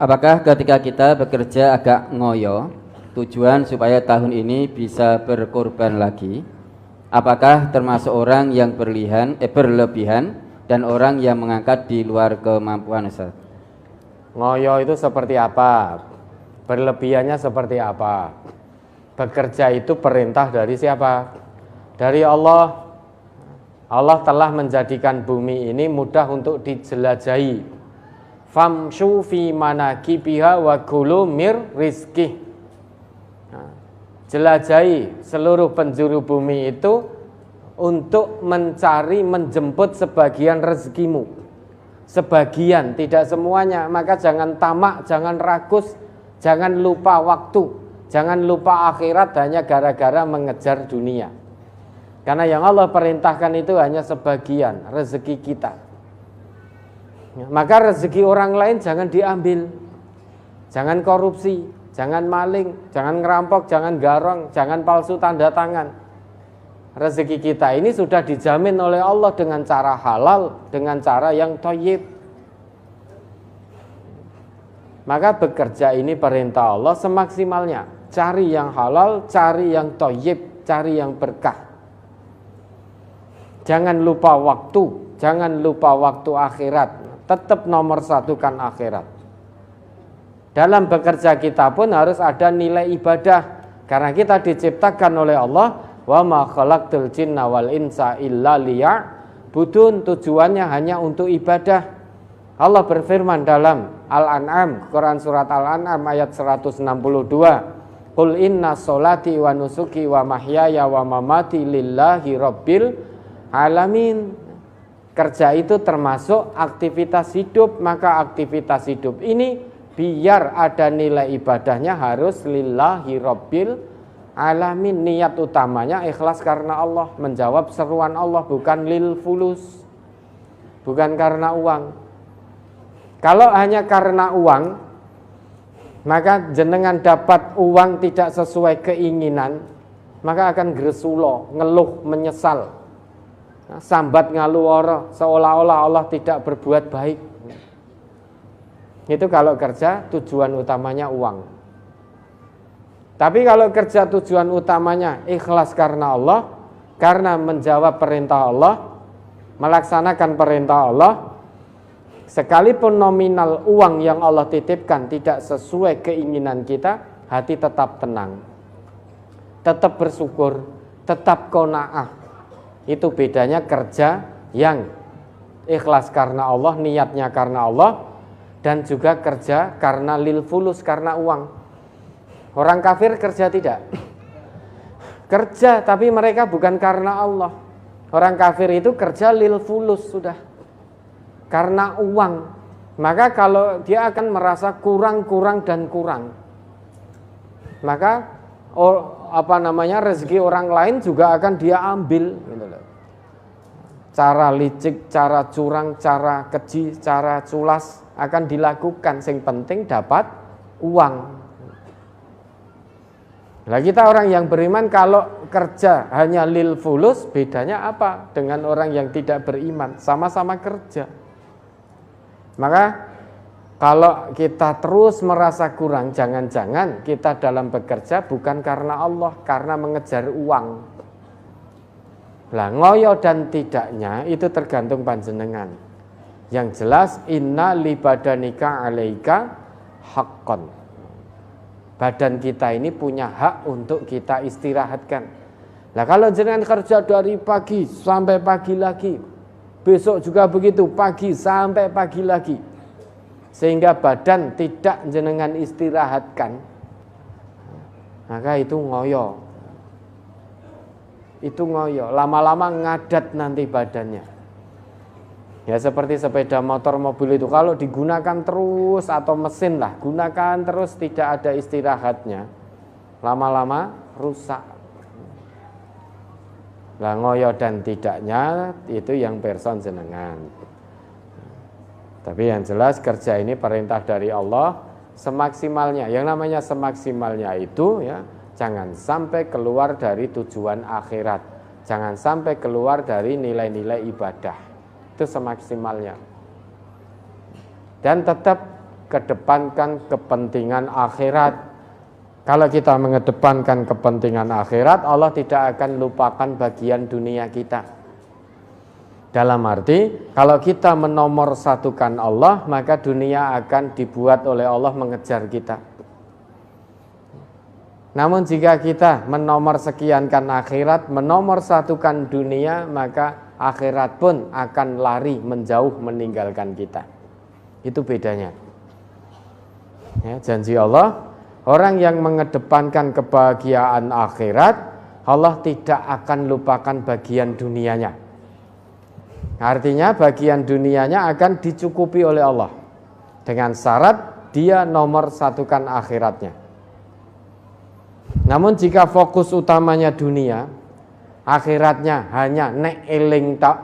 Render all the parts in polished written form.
Apakah ketika kita bekerja agak ngoyo, tujuan supaya tahun ini bisa berkorban lagi, apakah termasuk orang yang berlebihan dan orang yang mengangkat di luar kemampuan, Ustaz? Ngoyo itu seperti apa? Berlebihannya seperti apa? Bekerja itu perintah dari siapa? Dari Allah. Allah telah menjadikan bumi ini mudah untuk dijelajahi. Famshu fi manakibiha wa kulu mir rizqih. Jelajahi seluruh penjuru bumi itu untuk mencari, menjemput sebagian rezekimu. Sebagian, tidak semuanya. Maka jangan tamak, jangan rakus, jangan lupa waktu, jangan lupa akhirat hanya gara-gara mengejar dunia. Karena yang Allah perintahkan itu hanya sebagian rezeki kita. Maka rezeki orang lain jangan diambil. Jangan korupsi, jangan maling, jangan ngerampok, jangan garong, jangan palsu tanda tangan. Rezeki kita ini sudah dijamin oleh Allah dengan cara halal, dengan cara yang thayyib. Maka bekerja ini perintah Allah semaksimalnya. Cari yang halal, cari yang thayyib, cari yang berkah. Jangan lupa waktu, jangan lupa waktu akhirat. Tetap nomor satu kan akhirat. Dalam bekerja kita pun harus ada nilai ibadah. Karena kita diciptakan oleh Allah, wa ma khalaqtul jinna wal insa illa liya'budun, tujuannya hanya untuk ibadah. Allah berfirman dalam Al-An'am, Quran surat Al-An'am ayat 162, Qul inna sholati wa nusuki wa mahyaya wa mamati lillahi rabbil alamin. Kerja itu termasuk aktivitas hidup, maka aktivitas hidup ini biar ada nilai ibadahnya harus lillahi rabbil alamin. Niat utamanya ikhlas karena Allah, menjawab seruan Allah, bukan lil fulus, bukan karena uang. Kalau hanya karena uang, maka jenengan dapat uang tidak sesuai keinginan, maka akan gresulo, ngeluh, menyesal, sambat ngaluwara, seolah-olah Allah tidak berbuat baik. Itu kalau kerja tujuan utamanya uang. Tapi kalau kerja tujuan utamanya ikhlas karena Allah, karena menjawab perintah Allah, melaksanakan perintah Allah, sekalipun nominal uang yang Allah titipkan tidak sesuai keinginan kita, hati tetap tenang, tetap bersyukur, tetap qanaah. Itu bedanya kerja yang ikhlas karena Allah, niatnya karena Allah, dan juga kerja karena lil fulus, karena uang. Orang kafir kerja tidak? Kerja, tapi mereka bukan karena Allah. Orang kafir itu kerja lil fulus sudah, karena uang. Maka kalau dia akan merasa kurang dan kurang, maka rezeki orang lain juga akan dia ambil gitu loh. Cara licik, cara curang, cara keji, cara culas akan dilakukan. Yang penting dapat uang. Nah, kita orang yang beriman kalau kerja hanya lil fulus, bedanya apa dengan orang yang tidak beriman? Sama-sama kerja. Maka kalau kita terus merasa kurang, jangan-jangan kita dalam bekerja bukan karena Allah, karena mengejar uang. Lah, ngoyo dan tidaknya itu tergantung panjenengan. Yang jelas inna li badanika alaika haqqan. Badan kita ini punya hak untuk kita istirahatkan. Lah, kalau jenengan kerja dari pagi sampai pagi lagi, besok juga begitu, pagi sampai pagi lagi, sehingga badan tidak jenengan istirahatkan, maka itu ngoyo. Itu ngoyo, lama-lama ngadat nanti badannya. Ya seperti sepeda motor, mobil itu kalau digunakan terus, atau mesin lah, gunakan terus tidak ada istirahatnya, lama-lama rusak. Lah, ngoyo dan tidaknya itu yang person jenengan. Tapi yang jelas kerja ini perintah dari Allah semaksimalnya. Yang namanya semaksimalnya itu ya, jangan sampai keluar dari tujuan akhirat, jangan sampai keluar dari nilai-nilai ibadah. Itu semaksimalnya. Dan tetap kedepankan kepentingan akhirat. Kalau kita mengedepankan kepentingan akhirat, Allah tidak akan lupakan bagian dunia kita. Dalam arti, kalau kita menomorsatukan Allah, maka dunia akan dibuat oleh Allah mengejar kita. Namun jika kita menomorsekiankan akhirat, menomorsatukan dunia, maka akhirat pun akan lari menjauh meninggalkan kita. Itu bedanya. Ya, janji Allah, orang yang mengedepankan kebahagiaan akhirat, Allah tidak akan lupakan bagian dunianya. Artinya bagian dunianya akan dicukupi oleh Allah dengan syarat dia nomor satukan akhiratnya. Namun jika fokus utamanya dunia, akhiratnya hanya nek eling tak,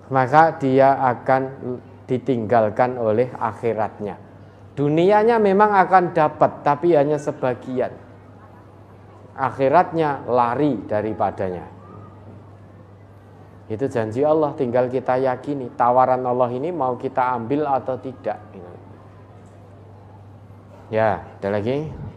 maka dia akan ditinggalkan oleh akhiratnya. Dunianya memang akan dapat, tapi hanya sebagian. Akhiratnya lari daripadanya. Itu janji Allah, tinggal kita yakini tawaran Allah ini mau kita ambil atau tidak. Ya, ada lagi.